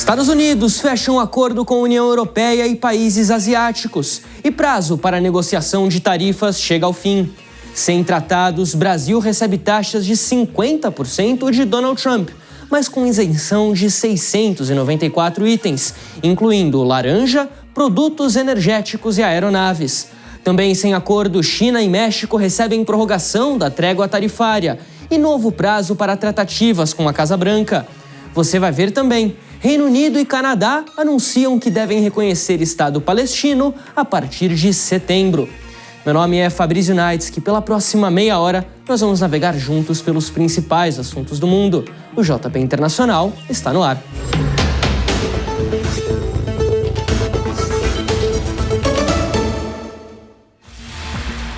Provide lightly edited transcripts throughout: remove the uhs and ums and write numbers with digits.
Estados Unidos fecha um acordo com a União Europeia e países asiáticos. E prazo para a negociação de tarifas chega ao fim. Sem tratados, Brasil recebe taxas de 50% de Donald Trump, mas com isenção de 694 itens, incluindo laranja, produtos energéticos e aeronaves. Também sem acordo, China e México recebem prorrogação da trégua tarifária e novo prazo para tratativas com a Casa Branca. Você vai ver também. Reino Unido e Canadá anunciam que devem reconhecer Estado palestino a partir de setembro. Meu nome é Fabrício Naitz, que pela próxima meia hora nós vamos navegar juntos pelos principais assuntos do mundo. O JP Internacional está no ar.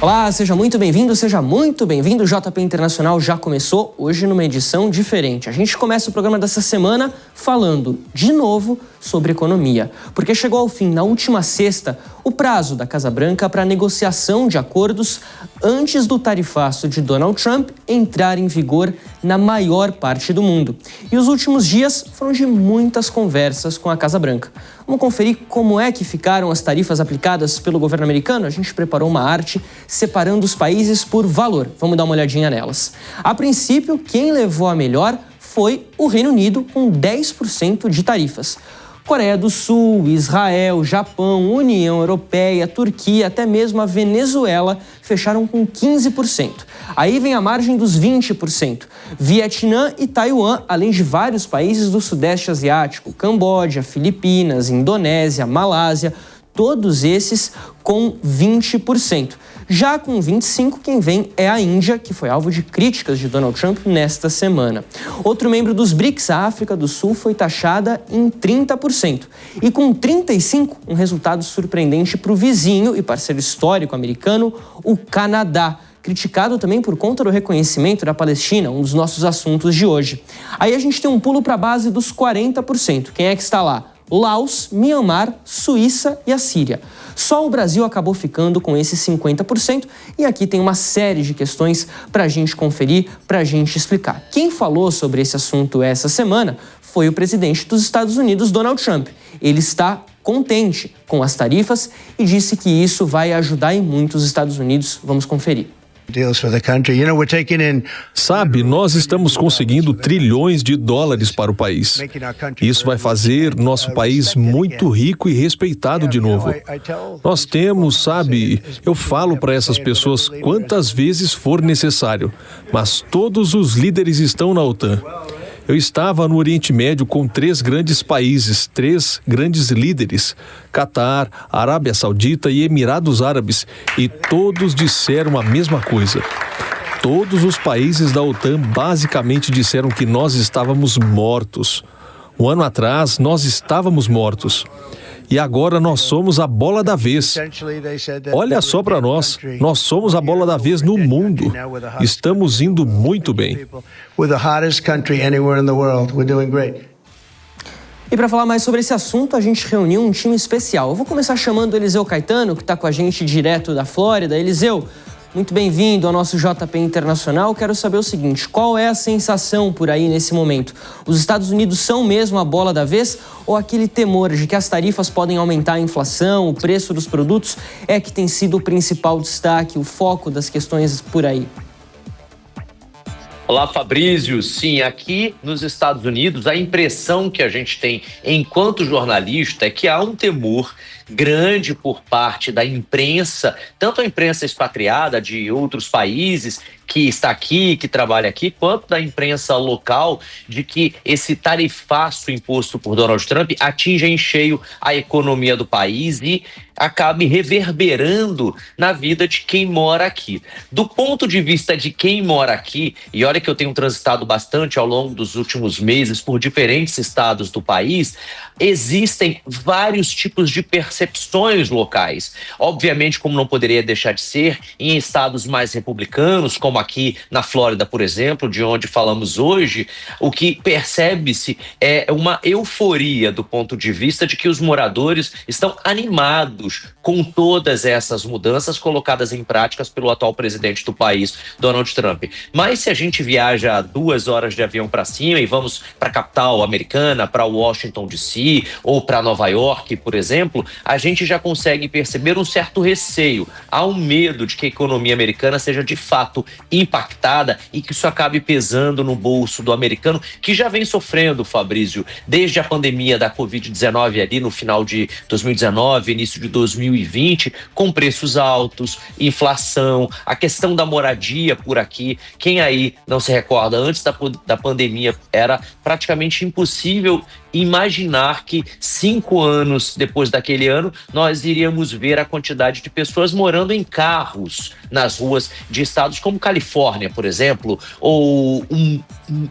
Olá, seja muito bem-vindo, O JP Internacional já começou hoje numa edição diferente. A gente começa o programa dessa semana falando, de novo, sobre economia. Porque chegou ao fim, na última sexta, o prazo da Casa Branca para negociação de acordos antes do tarifaço de Donald Trump entrar em vigor na maior parte do mundo. E os últimos dias foram de muitas conversas com a Casa Branca. Vamos conferir como é que ficaram as tarifas aplicadas pelo governo americano? A gente preparou uma arte separando os países por valor. Vamos dar uma olhadinha nelas. A princípio, quem levou a melhor foi o Reino Unido, com 10% de tarifas. Coreia do Sul, Israel, Japão, União Europeia, Turquia, até mesmo a Venezuela fecharam com 15%. Aí vem a margem dos 20%. Vietnã e Taiwan, além de vários países do Sudeste Asiático, Camboja, Filipinas, Indonésia, Malásia, todos esses com 20%. Já com 25%, quem vem é a Índia, que foi alvo de críticas de Donald Trump nesta semana. Outro membro dos BRICS, a África do Sul, foi taxada em 30%. E com 35%, um resultado surpreendente para o vizinho e parceiro histórico americano, o Canadá. Criticado também por conta do reconhecimento da Palestina, um dos nossos assuntos de hoje. Aí a gente tem um pulo para a base dos 40%. Quem é que está lá? Laos, Mianmar, Suíça e a Síria. Só o Brasil acabou ficando com esses 50% e aqui tem uma série de questões para a gente conferir, para a gente explicar. Quem falou sobre esse assunto essa semana foi o presidente dos Estados Unidos, Donald Trump. Ele está contente com as tarifas e disse que isso vai ajudar em muito os Estados Unidos. Vamos conferir. Sabe, nós estamos conseguindo trilhões de dólares para o país. Isso vai fazer nosso país muito rico e respeitado de novo. Nós temos, sabe, eu falo para essas pessoas quantas vezes for necessário, mas todos os líderes estão na OTAN. Eu estava no Oriente Médio com 3 grandes países, 3 grandes líderes, Catar, Arábia Saudita e Emirados Árabes, e todos disseram a mesma coisa. Todos os países da OTAN basicamente disseram que nós estávamos mortos. Um ano atrás, nós estávamos mortos. E agora nós somos a bola da vez. Olha só para nós somos a bola da vez no mundo. Estamos indo muito bem. E para falar mais sobre esse assunto, a gente reuniu um time especial. Eu vou começar chamando o Eliseu Caetano, que está com a gente direto da Flórida. Eliseu, muito bem-vindo ao nosso JP Internacional. Quero saber o seguinte, qual é a sensação por aí nesse momento? Os Estados Unidos são mesmo a bola da vez ou aquele temor de que as tarifas podem aumentar a inflação, o preço dos produtos é que tem sido o principal destaque, o foco das questões por aí? Olá, Fabrício. Sim, aqui nos Estados Unidos, a impressão que a gente tem enquanto jornalista é que há um temor grande por parte da imprensa, tanto a imprensa expatriada de outros países que está aqui, que trabalha aqui, quanto da imprensa local, de que esse tarifaço imposto por Donald Trump atinja em cheio a economia do país e acabe reverberando na vida de quem mora aqui. Do ponto de vista de quem mora aqui, e olha que eu tenho transitado bastante ao longo dos últimos meses por diferentes estados do país, existem vários tipos de percepções percepções locais. Obviamente, como não poderia deixar de ser, em estados mais republicanos, como aqui na Flórida, por exemplo, de onde falamos hoje, o que percebe-se é uma euforia do ponto de vista de que os moradores estão animados com todas essas mudanças colocadas em práticas pelo atual presidente do país, Donald Trump. Mas se a gente viaja 2 horas de avião para cima e vamos para a capital americana, para Washington DC ou para Nova York, por exemplo, a gente já consegue perceber um certo receio. Há um medo de que a economia americana seja de fato impactada e que isso acabe pesando no bolso do americano, que já vem sofrendo, Fabrício, desde a pandemia da Covid-19 ali no final de 2019, início de 2020, com preços altos, inflação, a questão da moradia por aqui. Quem aí não se recorda, antes da pandemia era praticamente impossível imaginar que 5 anos depois daquele ano nós iríamos ver a quantidade de pessoas morando em carros nas ruas de estados como Califórnia, por exemplo, ou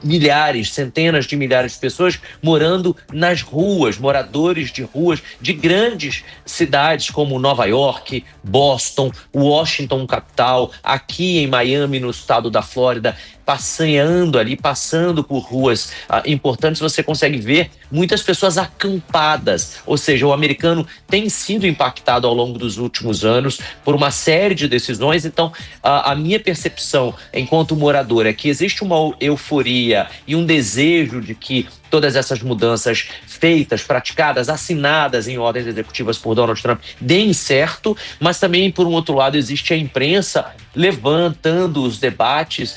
milhares, centenas de milhares de pessoas morando nas ruas, moradores de ruas de grandes cidades como Nova York, Boston, Washington, capital, aqui em Miami, no estado da Flórida, passeando ali, passando por ruas importantes, você consegue ver muitas pessoas acampadas, ou seja, o americano tem sido impactado ao longo dos últimos anos por uma série de decisões. Então, a minha percepção enquanto morador é que existe uma euforia e um desejo de que todas essas mudanças feitas, praticadas, assinadas em ordens executivas por Donald Trump deem certo, mas também, por um outro lado, existe a imprensa levantando os debates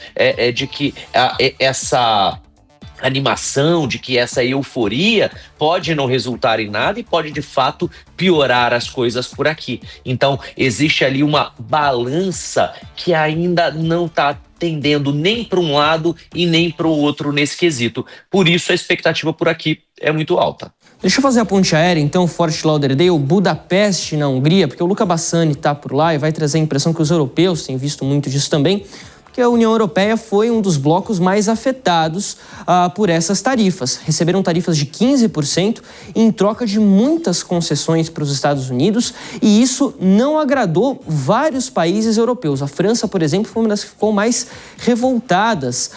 de que essa animação, de que essa euforia pode não resultar em nada e pode, de fato, piorar as coisas por aqui. Então, existe ali uma balança que ainda não está tendendo nem para um lado e nem para o outro nesse quesito. Por isso, a expectativa por aqui é muito alta. Deixa eu fazer a ponte aérea, então, Fort Lauderdale, Budapeste, na Hungria, porque o Luca Bassani está por lá e vai trazer a impressão que os europeus têm visto muito disso também, porque a União Europeia foi um dos blocos mais afetados por essas tarifas. Receberam tarifas de 15% em troca de muitas concessões para os Estados Unidos, e isso não agradou vários países europeus. A França, por exemplo, foi uma das que ficou mais revoltadas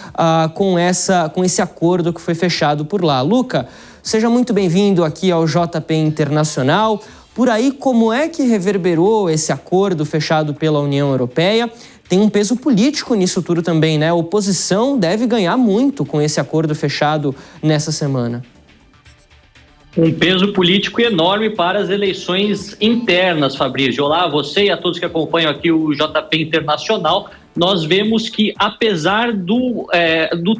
com esse acordo que foi fechado por lá. Luca, seja muito bem-vindo aqui ao JP Internacional. Por aí, como é que reverberou esse acordo fechado pela União Europeia? Tem um peso político nisso tudo também, né? A oposição deve ganhar muito com esse acordo fechado nessa semana. Um peso político enorme para as eleições internas, Fabrício. Olá a você e a todos que acompanham aqui o JP Internacional. Nós vemos que, apesar do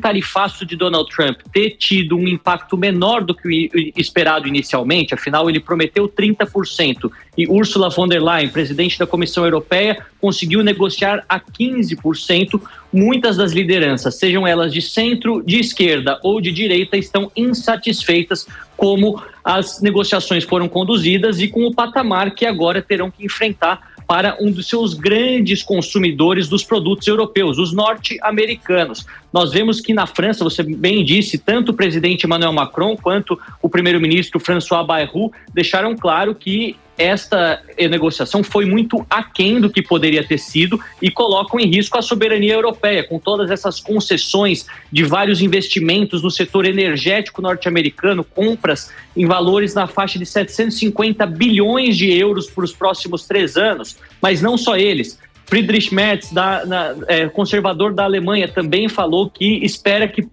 tarifaço de Donald Trump ter tido um impacto menor do que o esperado inicialmente, afinal ele prometeu 30%, e Ursula von der Leyen, presidente da Comissão Europeia, conseguiu negociar a 15%, muitas das lideranças, sejam elas de centro, de esquerda ou de direita, estão insatisfeitas como as negociações foram conduzidas e com o patamar que agora terão que enfrentar para um dos seus grandes consumidores dos produtos europeus, os norte-americanos. Nós vemos que na França, você bem disse, tanto o presidente Emmanuel Macron quanto o primeiro-ministro François Bayrou deixaram claro que esta negociação foi muito aquém do que poderia ter sido e colocam em risco a soberania europeia, com todas essas concessões de vários investimentos no setor energético norte-americano, compras em valores na faixa de 750 bilhões de euros para os próximos 3 anos, mas não só eles. Friedrich Merz, conservador da Alemanha, também falou que espera que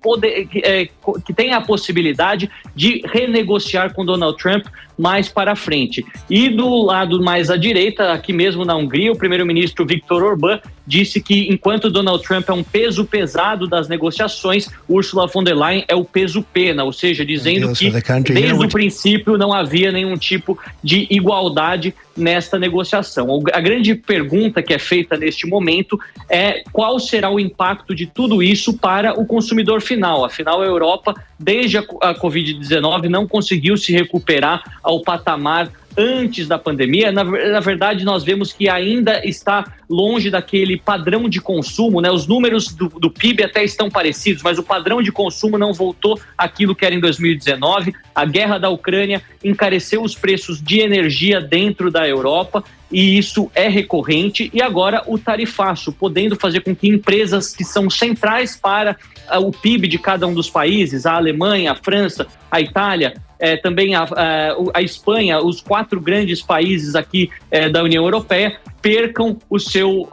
tenha a possibilidade de renegociar com Donald Trump mais para frente. E do lado mais à direita, aqui mesmo na Hungria, o primeiro-ministro Viktor Orbán disse que enquanto Donald Trump é um peso pesado das negociações, Ursula von der Leyen é o peso pena, ou seja, dizendo que desde o princípio não havia nenhum tipo de igualdade nesta negociação. A grande pergunta que é feita neste momento é qual será o impacto de tudo isso para o consumidor final. Afinal, a Europa, desde a Covid-19, não conseguiu se recuperar ao patamar antes da pandemia, na verdade nós vemos que ainda está longe daquele padrão de consumo, né? Os números do PIB até estão parecidos, mas o padrão de consumo não voltou àquilo que era em 2019. A guerra da Ucrânia encareceu os preços de energia dentro da Europa, e isso é recorrente. E agora o tarifaço, podendo fazer com que empresas que são centrais para o PIB de cada um dos países, a Alemanha, a França, a Itália, também a Espanha, os 4 grandes países aqui da União Europeia, percam o seu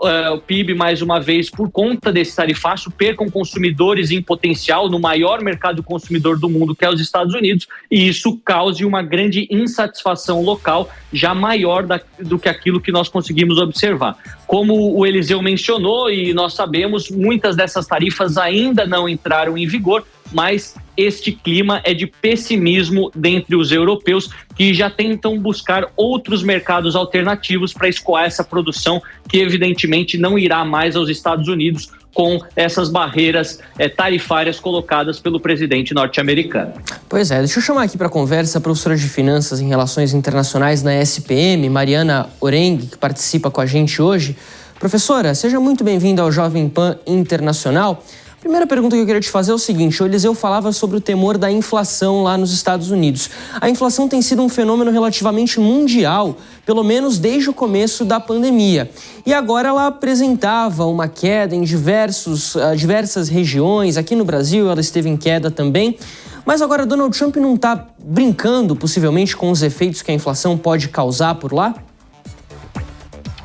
PIB mais uma vez por conta desse tarifaço, percam consumidores em potencial no maior mercado consumidor do mundo, que é os Estados Unidos, e isso cause uma grande insatisfação local, já maior do que aquilo que nós conseguimos observar. Como o Eliseu mencionou, e nós sabemos, muitas dessas tarifas ainda não entraram em vigor, mas este clima é de pessimismo dentre os europeus, que já tentam buscar outros mercados alternativos para escoar essa produção, que evidentemente não irá mais aos Estados Unidos com essas barreiras tarifárias colocadas pelo presidente norte-americano. Pois é, deixa eu chamar aqui para a conversa a professora de Finanças em Relações Internacionais na SPM, Mariana Oreng, que participa com a gente hoje. Professora, seja muito bem-vinda ao Jovem Pan Internacional. A primeira pergunta que eu queria te fazer é o seguinte: o Eliseu falava sobre o temor da inflação lá nos Estados Unidos. A inflação tem sido um fenômeno relativamente mundial, pelo menos desde o começo da pandemia. E agora ela apresentava uma queda em diversas regiões. Aqui no Brasil ela esteve em queda também. Mas agora Donald Trump não está brincando, possivelmente, com os efeitos que a inflação pode causar por lá?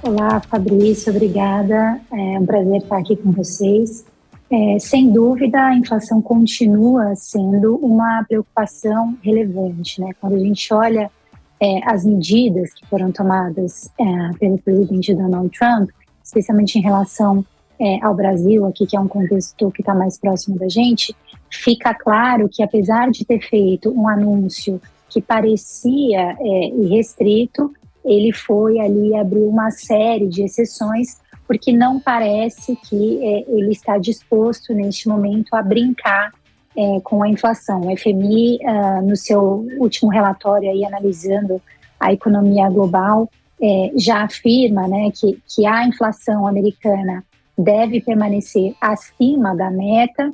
Olá, Fabrício, obrigada. É um prazer estar aqui com vocês. Sem dúvida, a inflação continua sendo uma preocupação relevante, né? Quando a gente olha as medidas que foram tomadas pelo presidente Donald Trump, especialmente em relação ao Brasil, aqui que é um contexto que está mais próximo da gente, fica claro que, apesar de ter feito um anúncio que parecia irrestrito, ele foi ali abrir uma série de exceções, porque não parece que ele está disposto, neste momento, a brincar com a inflação. O FMI, no seu último relatório, aí, analisando a economia global, já afirma, né, que a inflação americana deve permanecer acima da meta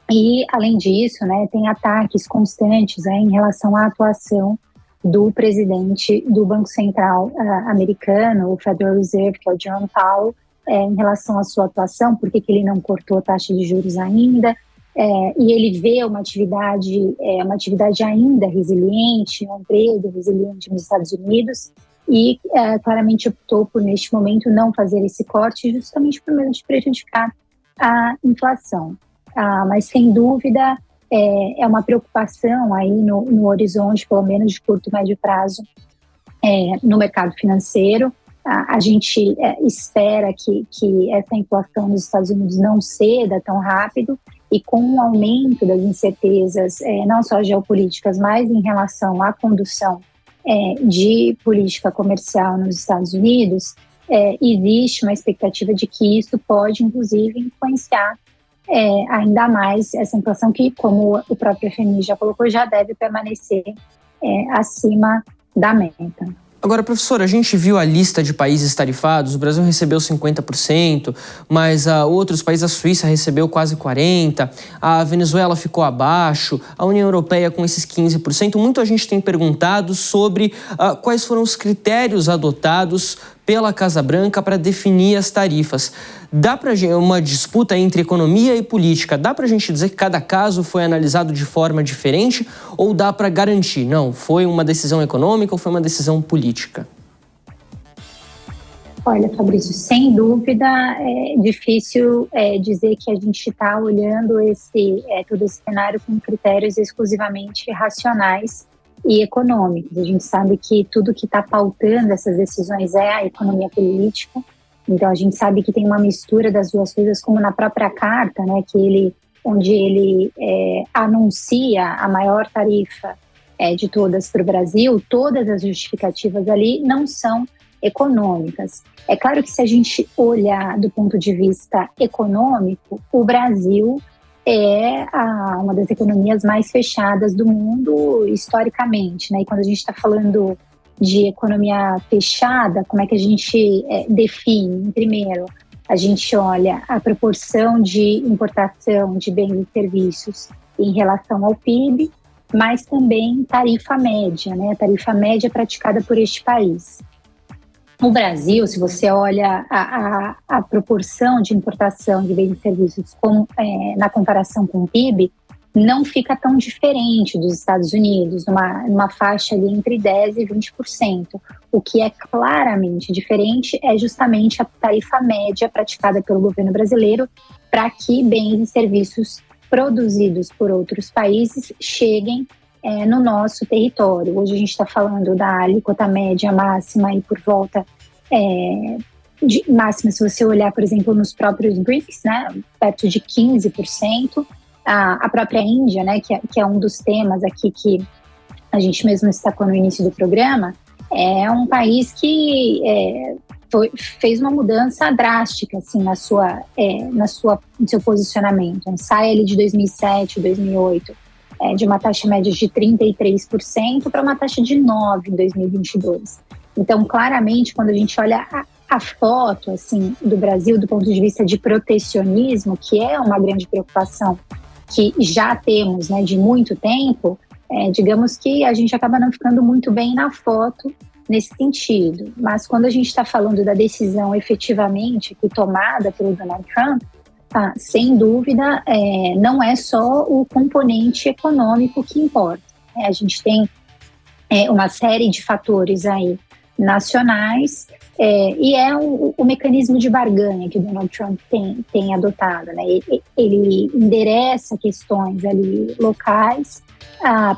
e, além disso, né, tem ataques constantes em relação à atuação do presidente do Banco Central americano, o Federal Reserve, que é o Jerome Powell, em relação à sua atuação, por que ele não cortou a taxa de juros ainda, e ele vê uma atividade ainda resiliente, um emprego resiliente nos Estados Unidos, e claramente optou por, neste momento, não fazer esse corte, justamente por medo de prejudicar a inflação. Mas, sem dúvida, é uma preocupação aí no horizonte, pelo menos de curto e médio prazo, no mercado financeiro. A gente espera que essa inflação nos Estados Unidos não ceda tão rápido, e com o aumento das incertezas, não só geopolíticas, mas em relação à condução de política comercial nos Estados Unidos, existe uma expectativa de que isso pode, inclusive, influenciar ainda mais essa inflação que, como o próprio FMI já colocou, já deve permanecer acima da meta. Agora, professora, a gente viu a lista de países tarifados, o Brasil recebeu 50%, mas outros países, a Suíça recebeu quase 40%, a Venezuela ficou abaixo, a União Europeia com esses 15%. Muita gente tem perguntado sobre quais foram os critérios adotados pela Casa Branca para definir as tarifas. Dá para uma disputa entre economia e política, dá para a gente dizer que cada caso foi analisado de forma diferente, ou dá para garantir, não, foi uma decisão econômica ou foi uma decisão política? Olha, Fabrício, sem dúvida é difícil dizer que a gente está olhando todo esse cenário com critérios exclusivamente racionais e econômicos. A gente sabe que tudo que está pautando essas decisões é a economia política. Então, a gente sabe que tem uma mistura das duas coisas, como na própria carta, né, onde ele anuncia a maior tarifa de todas para o Brasil. Todas as justificativas ali não são econômicas. É claro que, se a gente olhar do ponto de vista econômico, o Brasil é uma das economias mais fechadas do mundo historicamente, né? E quando a gente está falando de economia fechada, como é que a gente define? Primeiro, a gente olha a proporção de importação de bens e serviços em relação ao PIB, mas também tarifa média, né? A tarifa média praticada por este país. No Brasil, se você olha a proporção de importação de bens e serviços na comparação com o PIB, não fica tão diferente dos Estados Unidos, numa faixa ali entre 10% e 20%. O que é claramente diferente é justamente a tarifa média praticada pelo governo brasileiro para que bens e serviços produzidos por outros países cheguem no nosso território. Hoje a gente está falando da alíquota média máxima e por volta de máxima, se você olhar, por exemplo, nos próprios BRICS, né, perto de 15%. A própria Índia, né, que é um dos temas aqui que a gente mesmo destacou no início do programa, é um país que fez uma mudança drástica assim, no seu posicionamento. Sai ali de 2007, 2008, de uma taxa média de 33% para uma taxa de 9% em 2022. Então, claramente, quando a gente olha a foto assim, do Brasil do ponto de vista de protecionismo, que é uma grande preocupação que já temos, né, de muito tempo, digamos que a gente acaba não ficando muito bem na foto nesse sentido. Mas quando a gente está falando da decisão efetivamente tomada pelo Donald Trump, sem dúvida, não é só o componente econômico que importa. A gente tem uma série de fatores aí nacionais e o mecanismo de barganha que o Donald Trump tem adotado, né? Ele endereça questões ali locais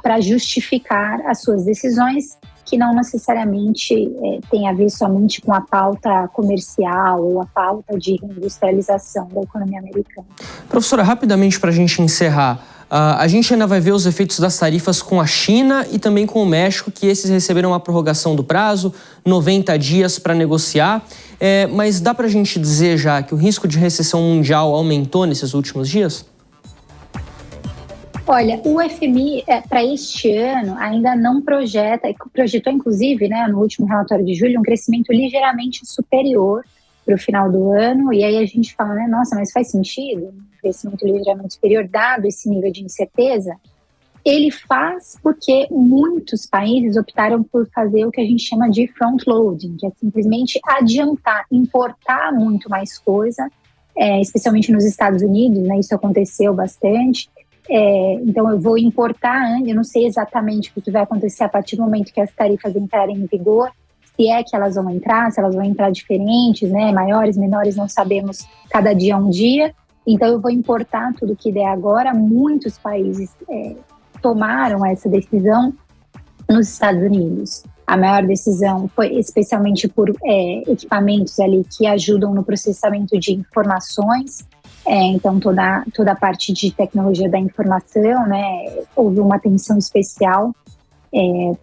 para justificar as suas decisões, que não necessariamente tem a ver somente com a pauta comercial ou a pauta de reindustrialização da economia americana. Professora, rapidamente para a gente encerrar, a gente ainda vai ver os efeitos das tarifas com a China e também com o México, que esses receberam a prorrogação do prazo, 90 dias para negociar, mas dá para a gente dizer já que o risco de recessão mundial aumentou nesses últimos dias? Olha, o FMI para este ano ainda não projetou inclusive, né, no último relatório de julho, um crescimento ligeiramente superior para o final do ano, e aí a gente fala, né, nossa, mas faz sentido um crescimento ligeiramente superior dado esse nível de incerteza? Ele faz porque muitos países optaram por fazer o que a gente chama de front-loading, que é simplesmente adiantar, importar muito mais coisa, especialmente nos Estados Unidos, né, isso aconteceu bastante. Então eu vou importar, eu não sei exatamente o que vai acontecer a partir do momento que as tarifas entrarem em vigor, se é que elas vão entrar, se elas vão entrar diferentes, né, maiores, menores, não sabemos, cada dia é um dia. Então eu vou importar tudo que der agora. Muitos países tomaram essa decisão nos Estados Unidos. A maior decisão foi especialmente por equipamentos ali que ajudam no processamento de informações. Então toda a parte de tecnologia da informação, né, houve uma atenção especial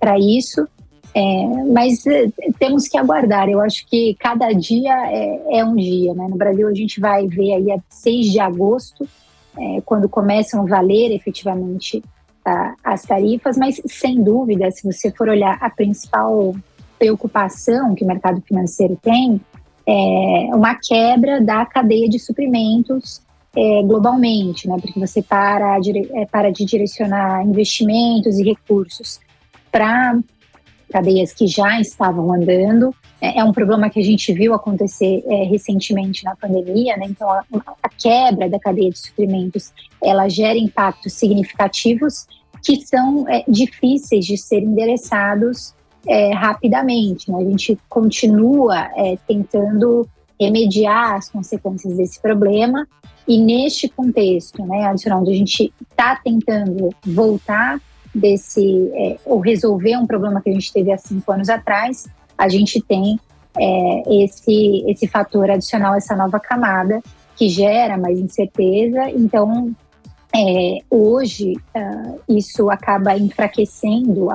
para isso. Mas temos que aguardar. Eu acho que cada dia é um dia, né? No Brasil a gente vai ver aí a 6 de agosto, quando começam a valer efetivamente as tarifas, mas sem dúvida, se você for olhar a principal preocupação que o mercado financeiro tem, uma quebra da cadeia de suprimentos globalmente, né? Porque você para de direcionar investimentos e recursos para cadeias que já estavam andando. É um problema que a gente viu acontecer recentemente na pandemia, né? Então a quebra da cadeia de suprimentos, ela gera impactos significativos que são difíceis de serem endereçados rapidamente, né? A gente continua tentando remediar as consequências desse problema, e neste contexto, né, onde a gente está tentando voltar ou resolver um problema que a gente teve há 5 anos atrás, a gente tem esse fator adicional, essa nova camada que gera mais incerteza. Então, hoje, isso acaba enfraquecendo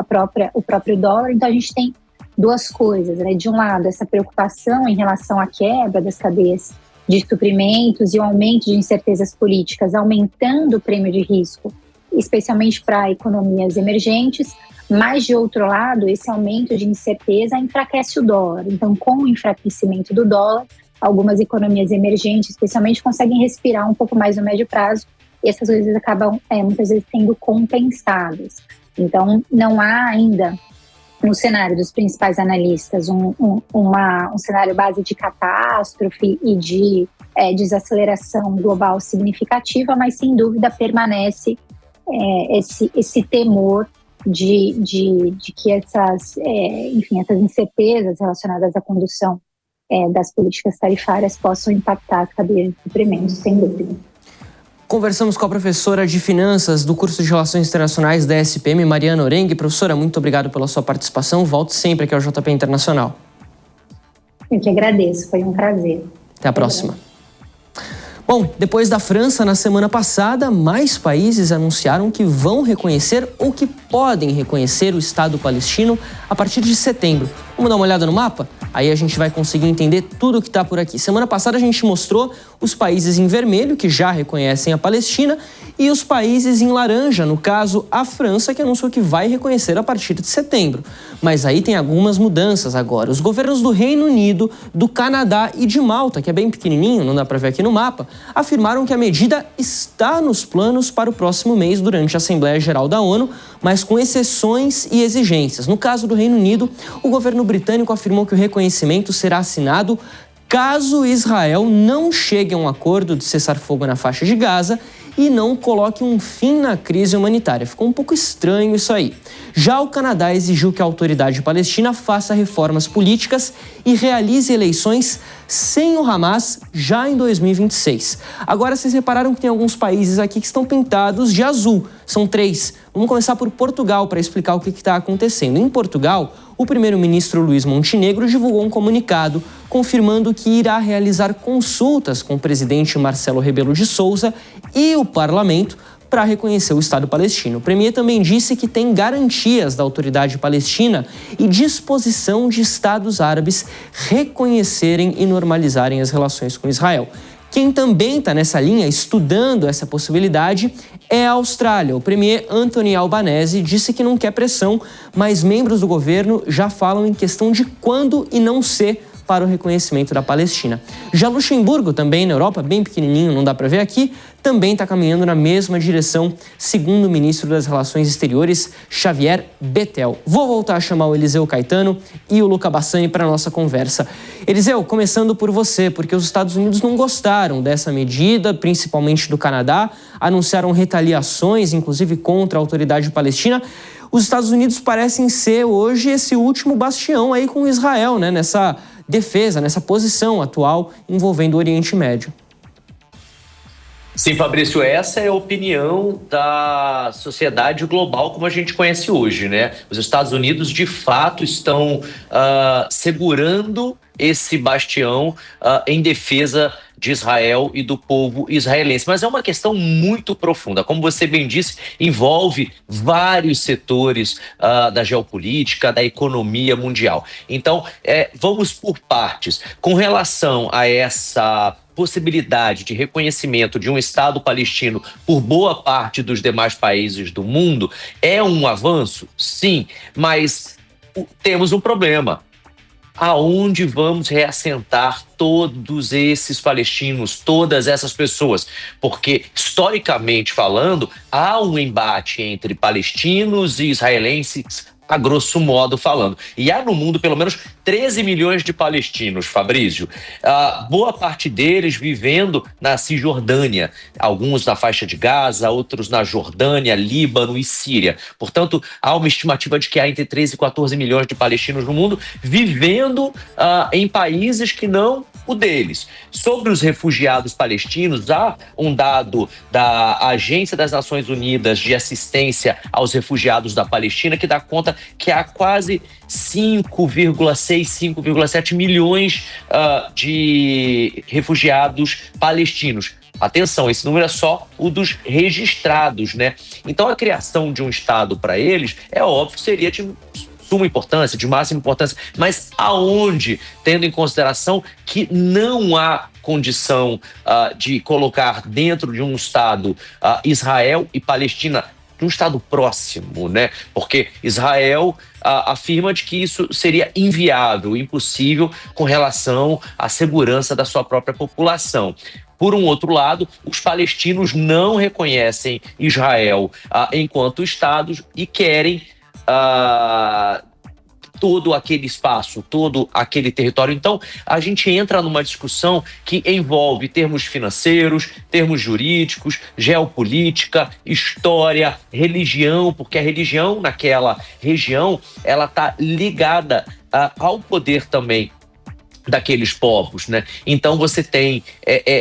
o próprio dólar. Então, a gente tem duas coisas, né? De um lado, essa preocupação em relação à quebra das cadeias de suprimentos e o aumento de incertezas políticas, aumentando o prêmio de risco especialmente para economias emergentes, mas, de outro lado, esse aumento de incerteza enfraquece o dólar. Então, com o enfraquecimento do dólar, algumas economias emergentes, especialmente, conseguem respirar um pouco mais no médio prazo, e essas coisas acabam, muitas vezes, sendo compensadas. Então, não há ainda, no cenário dos principais analistas, um cenário base de catástrofe e de desaceleração global significativa, mas, sem dúvida, permanece esse temor de que essas incertezas relacionadas à condução das políticas tarifárias possam impactar as cadeias de suprimentos, sem dúvida. Conversamos com a professora de Finanças do curso de Relações Internacionais da SPM, Mariana Orengue. Professora, muito obrigado pela sua participação. Volte sempre aqui ao JP Internacional. Eu que agradeço, foi um prazer. Até a próxima. Bom, depois da França, na semana passada, mais países anunciaram que vão reconhecer ou que podem reconhecer o Estado palestino a partir de setembro. Vamos dar uma olhada no mapa? Aí a gente vai conseguir entender tudo o que está por aqui. Semana passada a gente mostrou os países em vermelho, que já reconhecem a Palestina, e os países em laranja, no caso a França, que anunciou que vai reconhecer a partir de setembro. Mas aí tem algumas mudanças agora. Os governos do Reino Unido, do Canadá e de Malta, que é bem pequenininho, não dá para ver aqui no mapa, afirmaram que a medida está nos planos para o próximo mês durante a Assembleia Geral da ONU, mas com exceções e exigências. No caso do Reino Unido, o governo britânico afirmou que o reconhecimento será assinado caso Israel não chegue a um acordo de cessar-fogo na faixa de Gaza e não coloque um fim na crise humanitária. Ficou um pouco estranho isso aí. Já o Canadá exigiu que a autoridade palestina faça reformas políticas e realize eleições sem o Hamas já em 2026. Agora, vocês repararam que tem alguns países aqui que estão pintados de azul. São 3. Vamos começar por Portugal para explicar o que está acontecendo. Em Portugal, o primeiro-ministro Luís Montenegro divulgou um comunicado confirmando que irá realizar consultas com o presidente Marcelo Rebelo de Sousa e o parlamento para reconhecer o Estado palestino. O premier também disse que tem garantias da autoridade palestina e disposição de estados árabes reconhecerem e normalizarem as relações com Israel. Quem também está nessa linha, estudando essa possibilidade, é a Austrália. O premier Anthony Albanese disse que não quer pressão, mas membros do governo já falam em questão de quando e não ser para o reconhecimento da Palestina. Já Luxemburgo, também na Europa, bem pequenininho, não dá para ver aqui, também está caminhando na mesma direção, segundo o ministro das Relações Exteriores, Xavier Bettel. Vou voltar a chamar o Eliseu Caetano e o Luca Bassani para a nossa conversa. Eliseu, começando por você, porque os Estados Unidos não gostaram dessa medida, principalmente do Canadá, anunciaram retaliações, inclusive contra a autoridade palestina. Os Estados Unidos parecem ser hoje esse último bastião aí com Israel, né, nessa defesa, nessa posição atual envolvendo o Oriente Médio. Sim, Fabrício, essa é a opinião da sociedade global como a gente conhece hoje, né? Os Estados Unidos, de fato, estão segurando esse bastião em defesa de Israel e do povo israelense. Mas é uma questão muito profunda. Como você bem disse, envolve vários setores da geopolítica, da economia mundial. Então, vamos por partes. Com relação a essa possibilidade de reconhecimento de um Estado palestino por boa parte dos demais países do mundo, é um avanço? Sim, mas temos um problema. Aonde vamos reassentar todos esses palestinos, todas essas pessoas? Porque, historicamente falando, há um embate entre palestinos e israelenses, a grosso modo falando. E há no mundo pelo menos 13 milhões de palestinos, Fabrício. Boa parte deles vivendo na Cisjordânia. Alguns na faixa de Gaza, outros na Jordânia, Líbano e Síria. Portanto, há uma estimativa de que há entre 13 e 14 milhões de palestinos no mundo vivendo em países que não o deles. Sobre os refugiados palestinos, há um dado da Agência das Nações Unidas de Assistência aos Refugiados da Palestina que dá conta que há quase 5,6, 5,7 milhões de refugiados palestinos. Atenção, esse número é só o dos registrados, né? Então, a criação de um Estado para eles, é óbvio, seria de suma importância, de máxima importância, mas aonde, tendo em consideração que não há condição de colocar dentro de um Estado Israel e Palestina de um Estado próximo, né? Porque Israel afirma de que isso seria inviável, impossível com relação à segurança da sua própria população. Por um outro lado, os palestinos não reconhecem Israel enquanto Estado e querem todo aquele espaço, todo aquele território. Então, a gente entra numa discussão que envolve termos financeiros, termos jurídicos, geopolítica, história, religião, porque a religião naquela região, ela está ligada ao poder também daqueles povos, né? Então você tem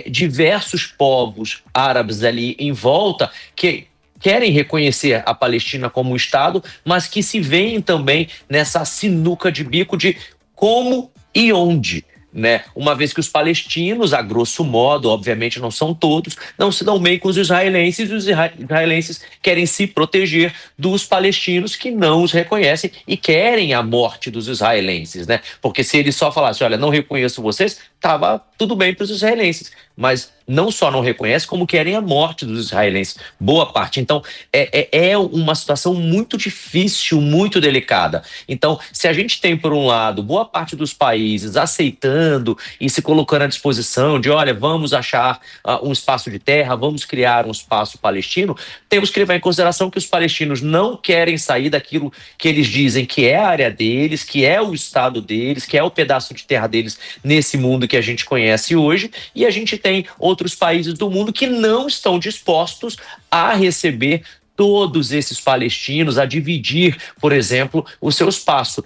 diversos povos árabes ali em volta que querem reconhecer a Palestina como um Estado, mas que se veem também nessa sinuca de bico de como e onde, né? Uma vez que os palestinos, a grosso modo, obviamente não são todos, não se dão bem com os israelenses, e os israelenses querem se proteger dos palestinos que não os reconhecem e querem a morte dos israelenses, né? Porque se eles só falassem, olha, não reconheço vocês, estava tudo bem para os israelenses, mas não só não reconhece, como querem a morte dos israelenses, boa parte. Então, é uma situação muito difícil, muito delicada. Então, se a gente tem, por um lado, boa parte dos países aceitando e se colocando à disposição de, olha, vamos achar um espaço de terra, vamos criar um espaço palestino, temos que levar em consideração que os palestinos não querem sair daquilo que eles dizem que é a área deles, que é o estado deles, que é o pedaço de terra deles nesse mundo que a gente conhece hoje, e a gente tem outros países do mundo que não estão dispostos a receber todos esses palestinos, a dividir, por exemplo, o seu espaço.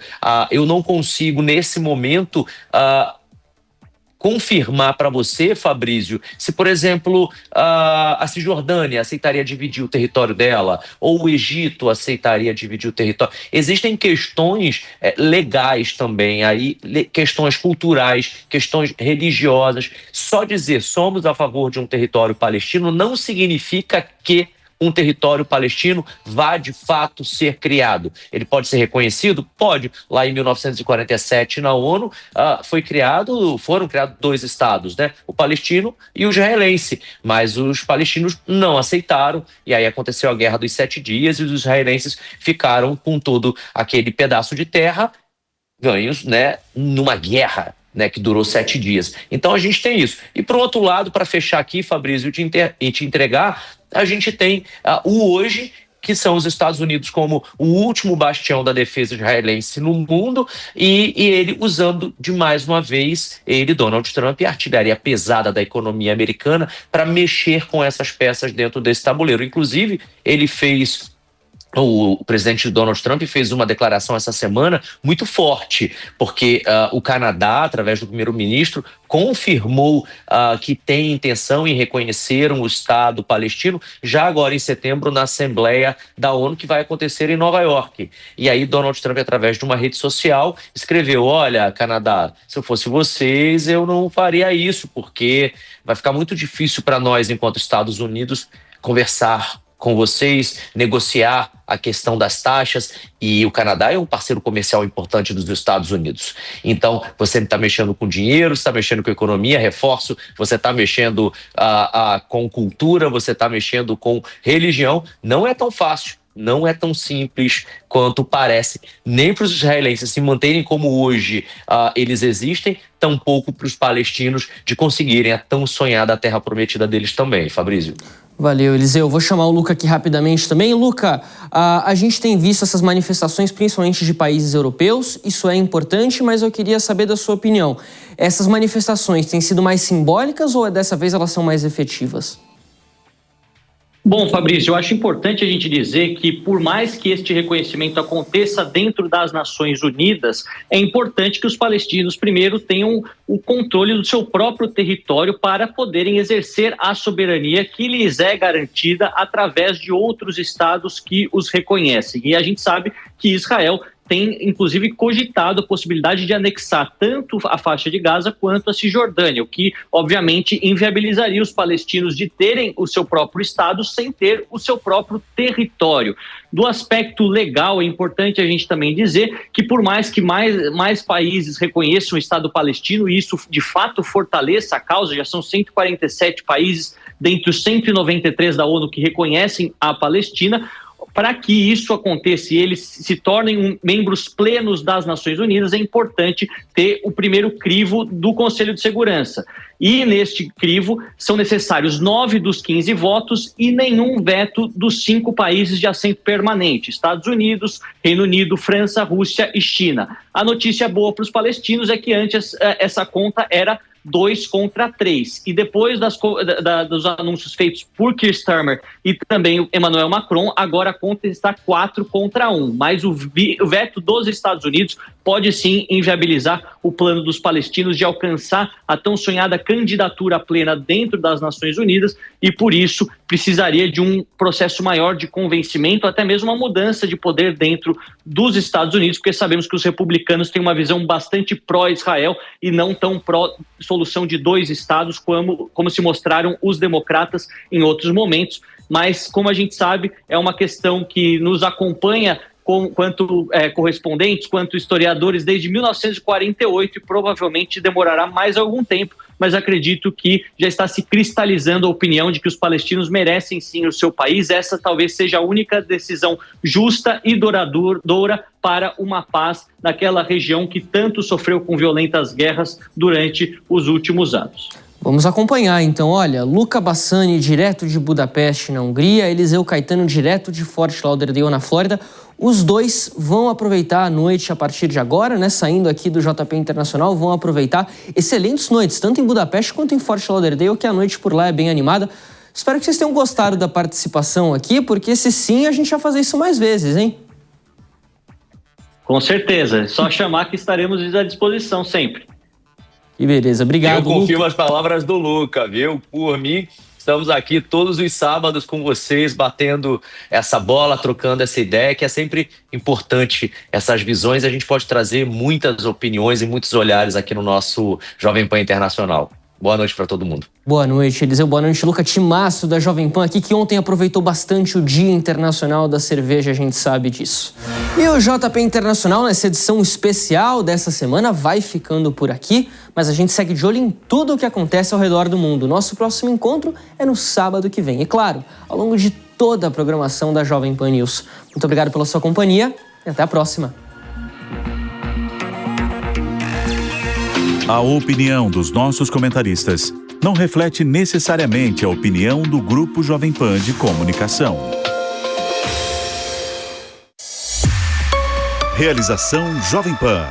Eu não consigo, nesse momento, confirmar para você, Fabrício, se, por exemplo, a Cisjordânia aceitaria dividir o território dela, ou o Egito aceitaria dividir o território. Existem questões legais também, aí, questões culturais, questões religiosas. Só dizer somos a favor de um território palestino não significa que um território palestino vá de fato ser criado. Ele pode ser reconhecido? Pode. Lá em 1947, na ONU, foram criados 2 estados, né? O palestino e o israelense. Mas os palestinos não aceitaram, e aí aconteceu a Guerra dos 7 Dias, e os israelenses ficaram com todo aquele pedaço de terra ganhos, né, numa guerra, né, que durou 7 dias. Então a gente tem isso. E por outro lado, para fechar aqui, Fabrício, e te entregar, a gente tem o hoje, que são os Estados Unidos como o último bastião da defesa israelense no mundo, e ele usando de mais uma vez, Donald Trump, a artilharia pesada da economia americana para mexer com essas peças dentro desse tabuleiro. Inclusive, o presidente Donald Trump fez uma declaração essa semana muito forte, porque o Canadá, através do primeiro-ministro, confirmou que tem intenção em reconhecer um Estado palestino já agora em setembro na Assembleia da ONU, que vai acontecer em Nova York. E aí Donald Trump, através de uma rede social, escreveu, olha, Canadá, se eu fosse vocês, eu não faria isso, porque vai ficar muito difícil para nós, enquanto Estados Unidos, conversar com vocês, negociar a questão das taxas, e o Canadá é um parceiro comercial importante dos Estados Unidos. Então, você está mexendo com dinheiro, você está mexendo com economia, reforço, você está mexendo com cultura, você está mexendo com religião. Não é tão fácil, não é tão simples quanto parece, nem para os israelenses se manterem como hoje eles existem, tampouco para os palestinos de conseguirem a tão sonhada terra prometida deles também, Fabrício. Valeu, Eliseu. Vou chamar o Luca aqui rapidamente também. Luca, a gente tem visto essas manifestações principalmente de países europeus, isso é importante, mas eu queria saber da sua opinião. Essas manifestações têm sido mais simbólicas ou dessa vez elas são mais efetivas? Bom, Fabrício, eu acho importante a gente dizer que, por mais que este reconhecimento aconteça dentro das Nações Unidas, é importante que os palestinos primeiro tenham o controle do seu próprio território para poderem exercer a soberania que lhes é garantida através de outros estados que os reconhecem. E a gente sabe que Israel tem, inclusive, cogitado a possibilidade de anexar tanto a faixa de Gaza quanto a Cisjordânia, o que, obviamente, inviabilizaria os palestinos de terem o seu próprio Estado sem ter o seu próprio território. Do aspecto legal, é importante a gente também dizer que, por mais que mais países reconheçam o Estado palestino, e isso, de fato, fortaleça a causa, já são 147 países dentre os 193 da ONU que reconhecem a Palestina, Para que isso aconteça e eles se tornem membros plenos das Nações Unidas, é importante ter o primeiro crivo do Conselho de Segurança. E neste crivo são necessários 9 dos 15 votos e nenhum veto dos 5 países de assento permanente: Estados Unidos, Reino Unido, França, Rússia e China. A notícia boa para os palestinos é que antes essa conta era 2 contra 3. E depois dos anúncios feitos por Keir Starmer e também Emmanuel Macron, agora a conta está 4 contra 1. Mas o veto dos Estados Unidos pode sim inviabilizar o plano dos palestinos de alcançar a tão sonhada candidatura plena dentro das Nações Unidas, e por isso precisaria de um processo maior de convencimento, até mesmo uma mudança de poder dentro dos Estados Unidos, porque sabemos que os republicanos têm uma visão bastante pró-Israel e não tão pró-solução de 2 estados como se mostraram os democratas em outros momentos. Mas, como a gente sabe, é uma questão que nos acompanha quanto correspondentes, quanto historiadores desde 1948, e provavelmente demorará mais algum tempo, mas acredito que já está se cristalizando a opinião de que os palestinos merecem sim o seu país. Essa talvez seja a única decisão justa e duradoura para uma paz naquela região que tanto sofreu com violentas guerras durante os últimos anos. Vamos acompanhar então. Olha, Luca Bassani, direto de Budapeste, na Hungria, Eliseu Caetano, direto de Fort Lauderdale, na Flórida. Os dois vão aproveitar a noite a partir de agora, né? Saindo aqui do JP Internacional, vão aproveitar excelentes noites, tanto em Budapeste quanto em Fort Lauderdale, que a noite por lá é bem animada. Espero que vocês tenham gostado da participação aqui, porque se sim, a gente vai fazer isso mais vezes, hein? Com certeza. Só chamar que estaremos à disposição sempre. Que beleza. Obrigado, Eu confirmo Luca. as palavras do Luca, viu? Por mim, estamos aqui todos os sábados com vocês, batendo essa bola, trocando essa ideia, que é sempre importante essas visões. A gente pode trazer muitas opiniões e muitos olhares aqui no nosso Jovem Pan Internacional. Boa noite para todo mundo. Boa noite, Eliseu. Boa noite, Luca. Timaço da Jovem Pan aqui, que ontem aproveitou bastante o Dia Internacional da Cerveja, a gente sabe disso. E o JP Internacional, nessa edição especial dessa semana, vai ficando por aqui, mas a gente segue de olho em tudo o que acontece ao redor do mundo. Nosso próximo encontro é no sábado que vem. E claro, ao longo de toda a programação da Jovem Pan News. Muito obrigado pela sua companhia e até a próxima. A opinião dos nossos comentaristas não reflete necessariamente a opinião do Grupo Jovem Pan de Comunicação. Realização Jovem Pan.